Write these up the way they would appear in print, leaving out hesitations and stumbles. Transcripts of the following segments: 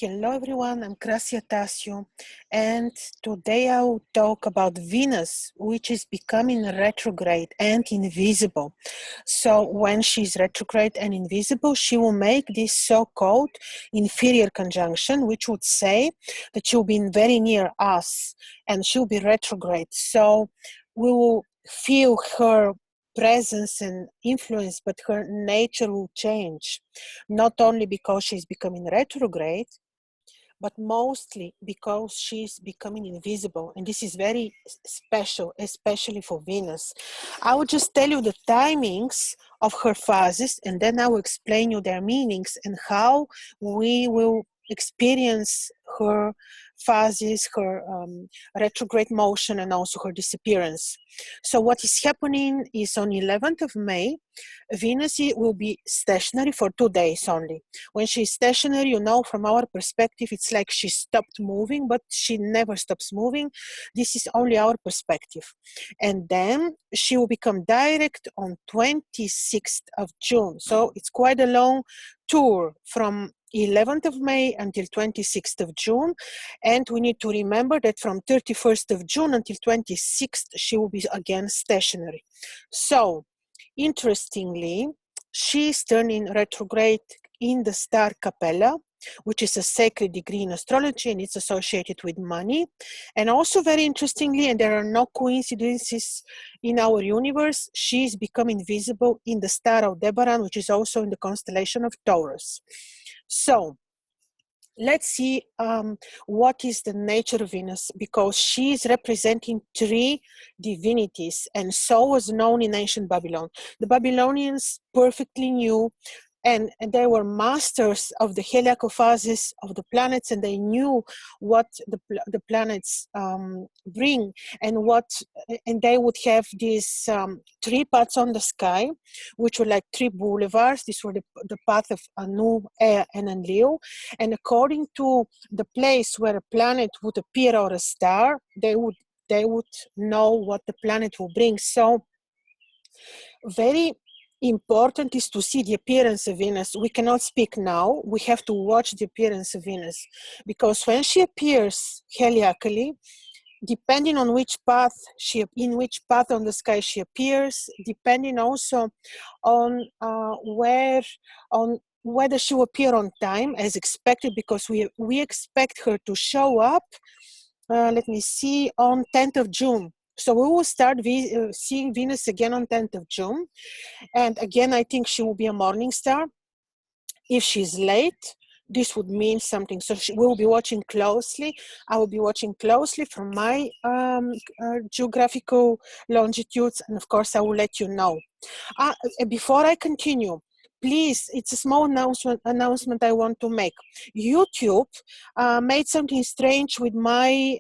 Hello everyone, I'm Krasi, and today I will talk about Venus, which is becoming retrograde and invisible. So when she's retrograde and invisible, she will make this so-called inferior conjunction, which would say that she'll be very near us and she'll be retrograde. So we will feel her presence and influence, but her nature will change, not only because she's becoming retrograde, but mostly because she's becoming invisible. And this is very special, especially for Venus. I will just tell you the timings of her phases, and then I will explain you their meanings and how we will experience her phases, her retrograde motion, and also her disappearance. So what is happening is on 11th of May, Venus will be stationary for 2 days only. When she's stationary, you know, from our perspective, it's like she stopped moving, but she never stops moving. This is only our perspective. And then she will become direct on 26th of June. So it's quite a long tour from 11th of May until 26th of June. And we need to remember that from 31st of June until 26th, she will be again stationary. So, interestingly, she's turning retrograde in the star Capella, which is a sacred degree in astrology, and it's associated with money. And also very interestingly, and there are no coincidences in our universe, she's becoming visible in the star Aldebaran, which is also in the constellation of Taurus. So let's see what is the nature of Venus, because she is representing 3 divinities, and so was known in ancient Babylon. The Babylonians perfectly knew, and they were masters of the heliacophases of the planets, and they knew what the planets bring, and they would have these 3 paths on the sky, which were like 3 boulevards. These were the path of Anu, Ea, and Enlil. And according to the place where a planet would appear or a star, they would know what the planet will bring. So very important is to see the appearance of Venus. We cannot speak now. We have to watch the appearance of Venus, because when she appears heliacally, depending on which path in which path on the sky she appears, depending also on whether she will appear on time as expected, because we expect her to show up. Let me see, on 10th of June. So we will start seeing Venus again on 10th of June. And again, I think she will be a morning star. If she's late, this would mean something. So we will be watching closely. I will be watching closely from my geographical longitudes. And of course, I will let you know. Before I continue, please, it's a small announcement I want to make. YouTube made something strange with my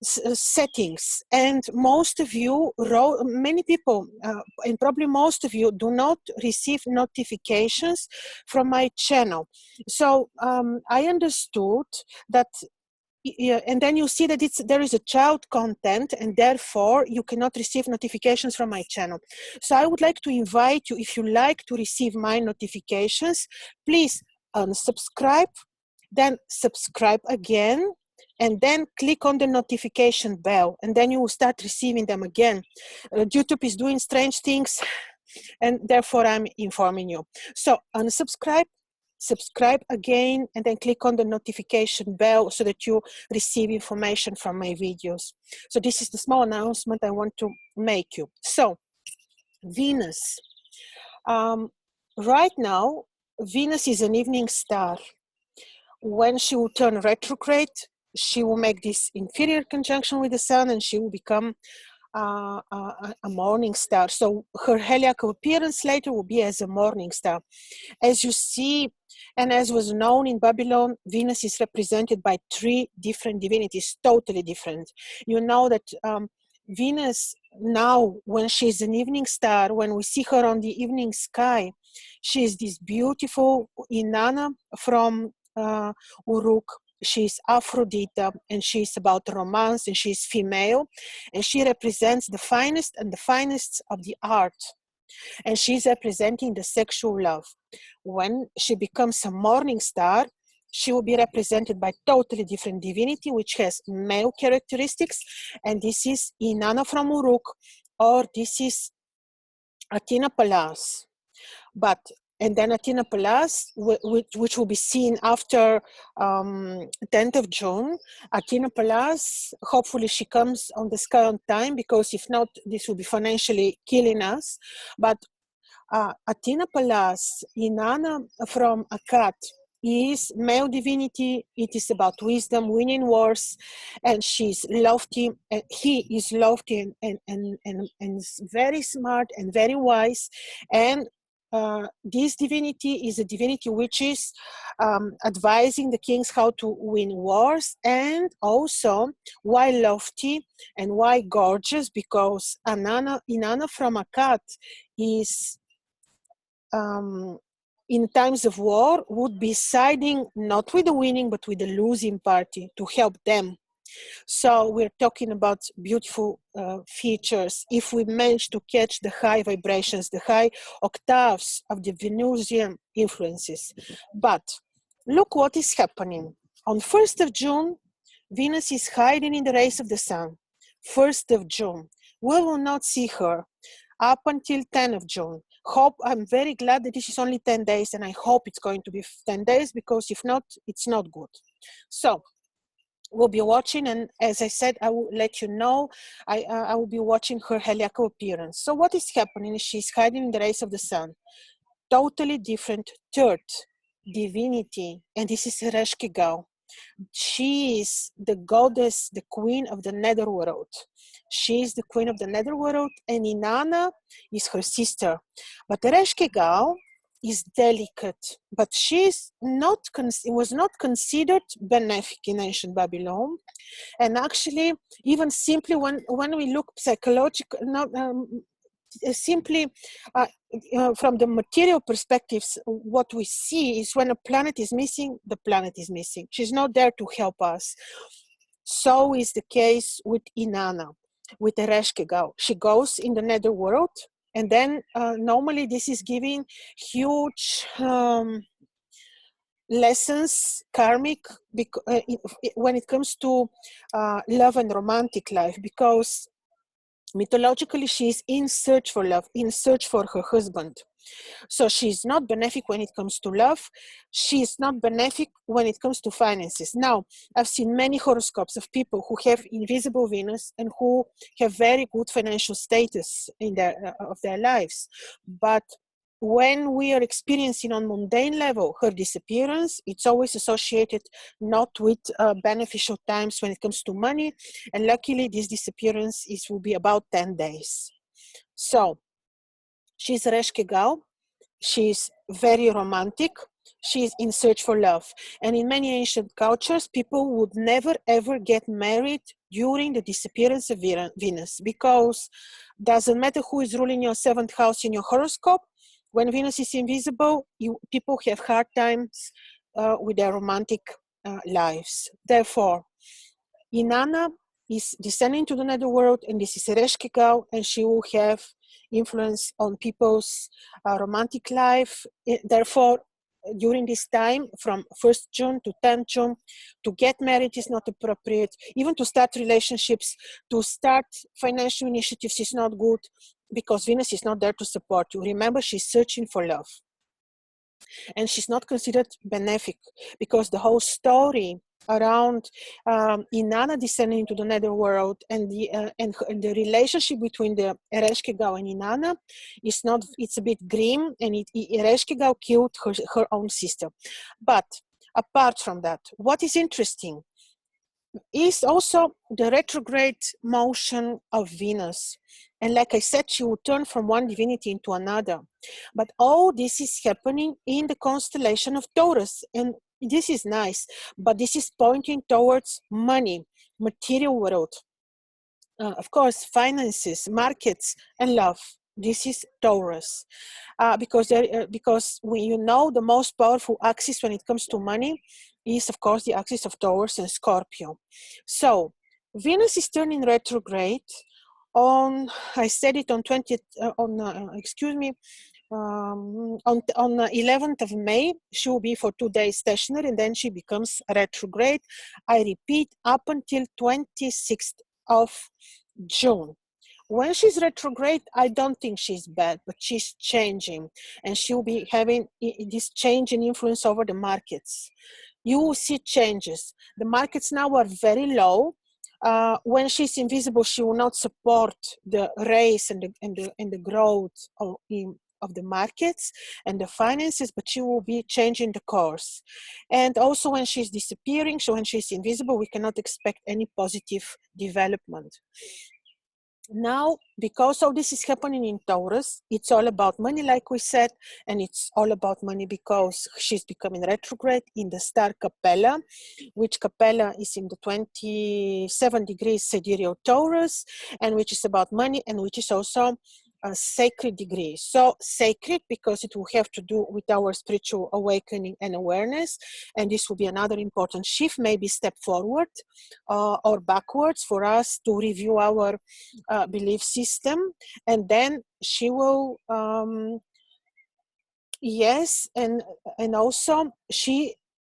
settings, and most of you, many people, and probably most of you, do not receive notifications from my channel. So I understood that, and then you see that there is a child content, and therefore you cannot receive notifications from my channel. So I would like to invite you, if you like to receive my notifications, please unsubscribe, then subscribe again, and then click on the notification bell, and then you will start receiving them again. YouTube is doing strange things, and therefore I'm informing you. So unsubscribe, subscribe again, and then click on the notification bell so that you receive information from my videos. So this is the small announcement I want to make you. So Venus, right now, Venus is an evening star. When she will turn retrograde, she will make this inferior conjunction with the sun, and she will become a morning star. So her heliacal appearance later will be as a morning star. As you see, and as was known in Babylon, Venus is represented by 3 different divinities, totally different. You know that Venus now, when she's an evening star, when we see her on the evening sky, she is this beautiful Inanna from Uruk. She's Aphrodite, and she's about romance, and she's female, and she represents the finest and the finest of the art, and she's representing the sexual love. When she becomes a morning star, she will be represented by totally different divinity, which has male characteristics, and this is Inanna from Uruk, or this is Athena Pallas. And then Athena Pallas, which will be seen after 10th of June. Athena Pallas, hopefully she comes on the sky on time, because if not, this will be financially killing us. But Athena Pallas, Inanna from Akkad, is male divinity. It is about wisdom, winning wars, and she's lofty, and he is lofty and very smart and very wise. And this divinity is a divinity which is advising the kings how to win wars, and also why lofty and why gorgeous, because Inanna from Akkad is in times of war would be siding not with the winning but with the losing party to help them. So we're talking about beautiful features if we manage to catch the high vibrations, the high octaves of the Venusian influences. But look what is happening. On 1st of June, Venus is hiding in the rays of the sun. 1st of June. We will not see her up until 10th of June. I'm very glad that this is only 10 days, and I hope it's going to be 10 days, because if not, it's not good. So we'll be watching, and as I said, I will let you know. I will be watching her heliacal appearance. So what is happening is she's hiding in the rays of the sun. Totally different third divinity, and this is Ereshkigal. She is the goddess, the queen of the netherworld. She is the queen of the netherworld, and Inanna is her sister. But Ereshkigal is delicate, but she was not considered benefic in ancient Babylon. And actually, even simply when we look psychological, simply from the material perspectives, what we see is when a planet is missing, the planet is missing. She's not there to help us. So is the case with Inanna, with Ereshkigal. She goes in the netherworld, and then normally this is giving huge lessons, karmic, when it comes to love and romantic life, because mythologically, she is in search for love, in search for her husband. So she's not benefic when it comes to love. She's not benefic when it comes to finances. Now, I've seen many horoscopes of people who have invisible Venus and who have very good financial status in of their lives. But when we are experiencing on mundane level her disappearance, it's always associated not with beneficial times when it comes to money. And luckily, this disappearance will be about 10 days. So she's Ereshkigal. She's very romantic. She's in search for love. And in many ancient cultures, people would never ever get married during the disappearance of Venus, because doesn't matter who is ruling your 7th house in your horoscope, when Venus is invisible, people have hard times with their romantic lives. Therefore, Inanna is descending to the netherworld, and this is Ereshkigal, and she will have influence on people's romantic life. Therefore, during this time, from 1st June to 10th June, to get married is not appropriate. Even to start relationships, to start financial initiatives is not good, because Venus is not there to support you. Remember, she's searching for love. And she's not considered benefic, because the whole story around Inanna descending into the netherworld and the relationship between the Ereshkigal and Inanna is not, it's a bit grim, and Ereshkigal killed her own sister. But apart from that, what is interesting is also the retrograde motion of Venus. And like I said, she will turn from one divinity into another. But all this is happening in the constellation of Taurus. And this is nice, but this is pointing towards money, material world. Of course, finances, markets, and love. This is Taurus. Because the most powerful axis when it comes to money is, of course, the axis of Taurus and Scorpio. So Venus is turning retrograde on, I said it on on the 11th of May, she will be for 2 days stationary, and then she becomes retrograde. I repeat, up until 26th of June. When she's retrograde, I don't think she's bad, but she's changing, and she'll be having this change in influence over the markets. You will see changes. The markets now are very low. When she's invisible, she will not support the race and the growth of the markets and the finances, but she will be changing the course. And also when she's disappearing, so when she's invisible, we cannot expect any positive development. Now, because all this is happening in Taurus, it's all about money, like we said, and it's all about money because she's becoming retrograde in the star Capella, which Capella is in the 27 degrees sidereal Taurus, and which is about money, and which is also a sacred degree. So sacred because it will have to do with our spiritual awakening and awareness, and this will be another important shift, maybe step forward or backwards for us to review our belief system. And then she will yes, and also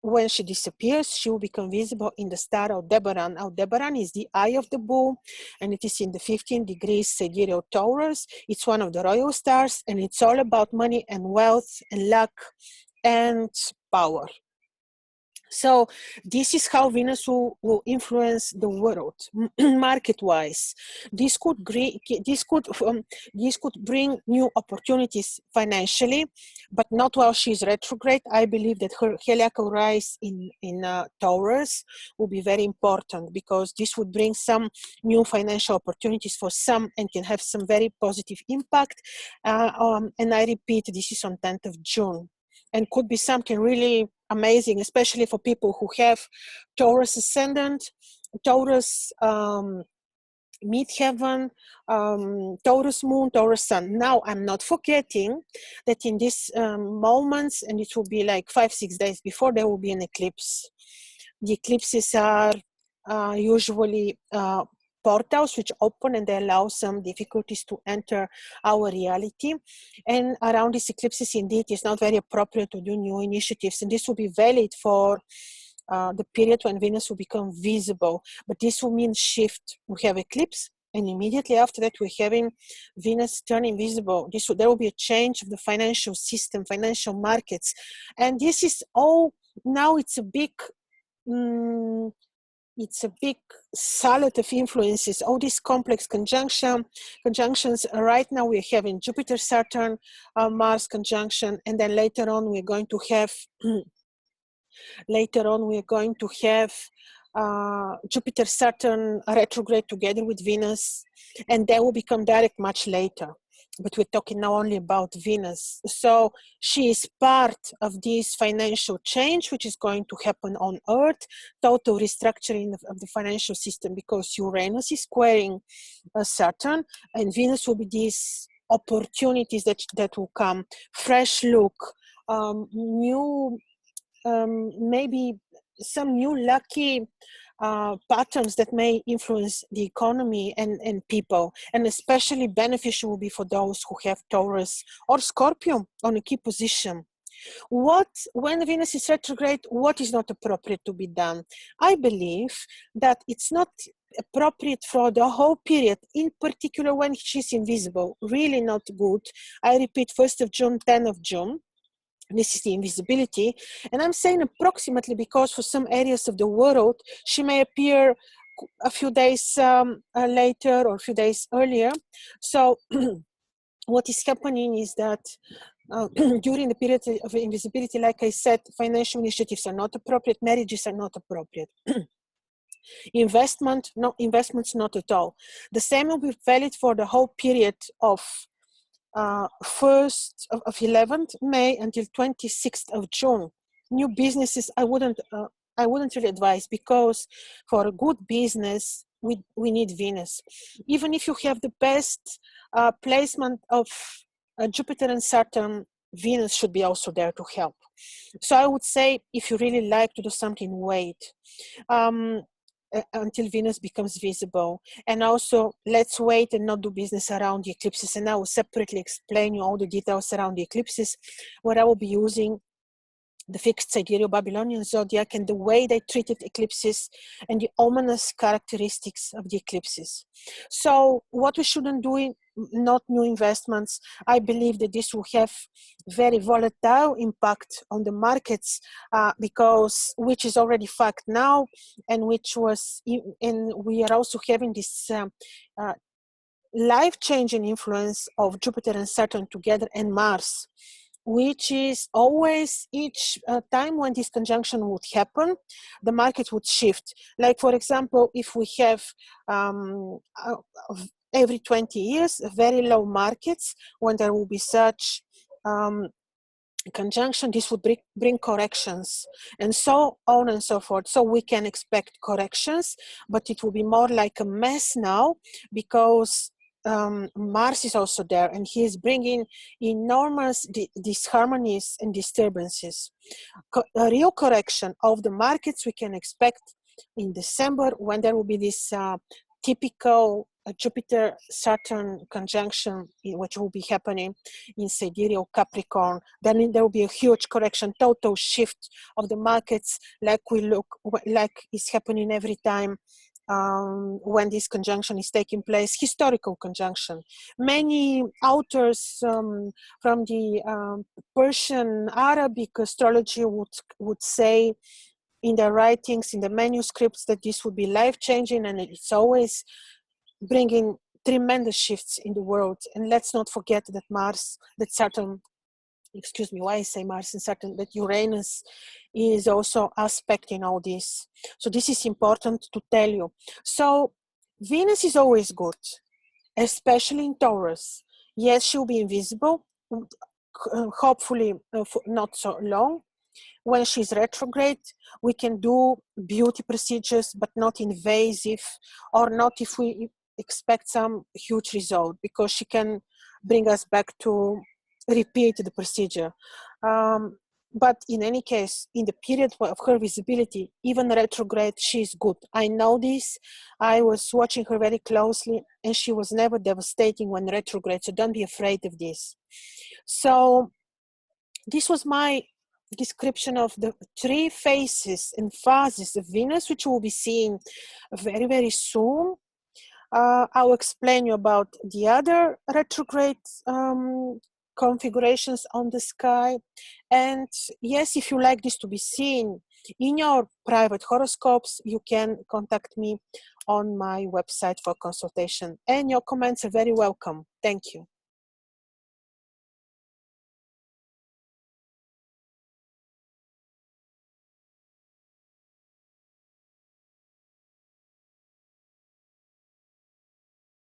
when she disappears, she will become visible in the star Aldebaran. Aldebaran is the eye of the bull, and it is in the 15 degrees sidereal Taurus. It's one of the royal stars, and it's all about money and wealth and luck and power. So this is how Venus will influence the world market-wise. This could bring new opportunities financially, but not while she's retrograde. I believe that her heliacal rise in Taurus will be very important because this would bring some new financial opportunities for some and can have some very positive impact. And I repeat, this is on 10th of June. And could be something really amazing, especially for people who have Taurus ascendant, Taurus midheaven, Taurus moon, Taurus sun. Now, I'm not forgetting that in these moments, and it will be like 5-6 days before, there will be an eclipse. The eclipses are usually portals which open and they allow some difficulties to enter our reality. And around these eclipses, indeed, it's not very appropriate to do new initiatives. And this will be valid for the period when Venus will become visible. But this will mean shift. We have eclipse, and immediately after that, we're having Venus turning visible. There will be a change of the financial system, financial markets. And this is all, now it's a big salad of influences, all these complex conjunctions. Right now we're having Jupiter, Saturn, Mars conjunction, and then later on we're going to have Jupiter, Saturn retrograde together with Venus, and they will become direct much later. But we're talking now only about Venus. So she is part of this financial change, which is going to happen on Earth, total restructuring of the financial system, because Uranus is squaring Saturn, and Venus will be these opportunities that will come, fresh look, new, maybe some new lucky patterns that may influence the economy and people, and especially beneficial will be for those who have Taurus or Scorpio on a key position. When Venus is retrograde, what is not appropriate to be done? I believe that it's not appropriate for the whole period, in particular when she's invisible, really not good. I repeat, 1st of June, 10th of June. This is the invisibility, and I'm saying approximately because for some areas of the world she may appear a few days later or a few days earlier. So what is happening is that during the period of invisibility, like I said, financial initiatives are not appropriate, marriages are not appropriate. Investments not at all. The same will be valid for the whole period of 11th May until 26th of June. New businesses, I wouldn't really advise, because for a good business, we need Venus. Even if you have the best placement of Jupiter and Saturn, Venus should be also there to help. So I would say, if you really like to do something, wait. until Venus becomes visible. And also, let's wait and not do business around the eclipses. And I will separately explain you all the details around the eclipses, where I will be using the fixed sidereal Babylonian zodiac and the way they treated eclipses and the ominous characteristics of the eclipses. So what we shouldn't do, not new investments. I believe that this will have very volatile impact on the markets, because which is already fact now, and which was, and we are also having this life-changing influence of Jupiter and Saturn together and Mars, which is always each time when this conjunction would happen, the market would shift. Like, for example, if we have every 20 years, very low markets, when there will be such conjunction, this would bring corrections, and so on and so forth. So we can expect corrections, but it will be more like a mess now, because Mars is also there, and he is bringing enormous disharmonies and disturbances. A real correction of the markets we can expect in December, when there will be this typical Jupiter-Saturn conjunction, which will be happening in sidereal Capricorn. Then there will be a huge correction, total shift of the markets, like is happening every time when this conjunction is taking place, historical conjunction. Many authors from the Persian Arabic astrology would say in their writings, in the manuscripts, that this would be life-changing, and it's always bringing tremendous shifts in the world. And let's not forget that Saturn, excuse me, why I say Mars and Saturn, that Uranus is also aspecting all this. So this is important to tell you. So Venus is always good, especially in Taurus. Yes, she'll be invisible, hopefully not so long. When she's retrograde, we can do beauty procedures, but not invasive, or not if we expect some huge result, because she can bring us back to repeat the procedure. But in any case, in the period of her visibility, even retrograde, she's good. I know this. I was watching her very closely, and she was never devastating when retrograde, so don't be afraid of this. So this was my description of the 3 phases and phases of Venus, which we'll be seeing very, very soon. I'll explain you about the other retrograde configurations on the sky. And yes, if you like this to be seen in your private horoscopes, you can contact me on my website for consultation. And your comments are very welcome. Thank you.